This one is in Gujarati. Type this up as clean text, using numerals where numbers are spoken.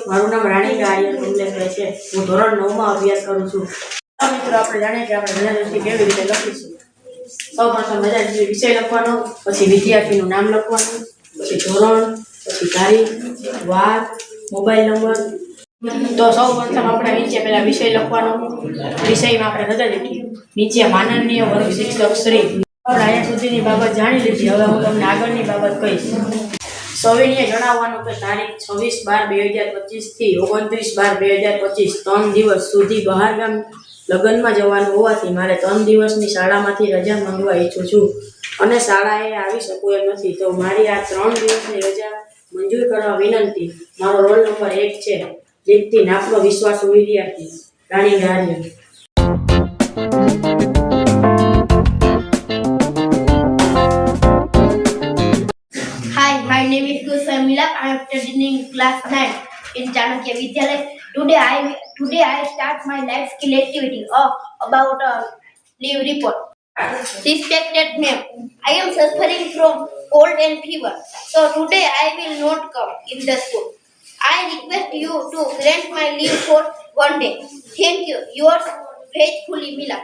મારું નામ રાણીકા આર્યન કમલેશભાઈ છે. હું ધોરણ 9 માં અભ્યાસ કરું છું. મિત્રો આપણે જાણીએ કે આપણે રજાદૃષ્ટિ કેવી રીતે લખીશું. સૌપ્રથમ રજાદૃષ્ટિ વિષય લખવાનો, પછી વિદ્યાર્થીનું નામ લખવાનું, પછી ધોરણ, પછી તારીખ, વાર, મોબાઈલ નંબર. તો સૌપ્રથમ આપણે નીચે પહેલા વિષય લખવાનો. વિષયમાં આપણે રજાદૃષ્ટિ નીચે માનનીય વર્ગ શિક્ષક શ્રી. આપણે અહીંયા સુધીની બાબત જાણી લીધી. હવે હું તમને આગળની બાબત કહીશ. સવિનય જણાવવાનું કે તારીખ 26/12/2025 થી 29/12/2025 3 દિવસ સુધી બહારગામ લગ્નમાં જવાનું હોવાથી મારે 3 દિવસની શાળામાંથી રજા માંગવા ઈચ્છું છું અને શાળાએ આવી શકું એમ નથી. તો મારી આ 3 દિવસની રજા મંજૂર કરવા વિનંતી. મારો રોલ નંબર 1 છે. લીધથી નાપનો વિશ્વાસુ વિદ્યાર્થી રાણીકા Aryan. Hi, my name is Goswami Milak. I am studying in class 9 in Chanakya Vidyalaya. Today I start my life skill activity about a leave report. Respected ma'am, I am suffering from cold and fever, so today I will not come in the school. I request you to grant my leave for one day. Thank you. Yours faithfully, Milak.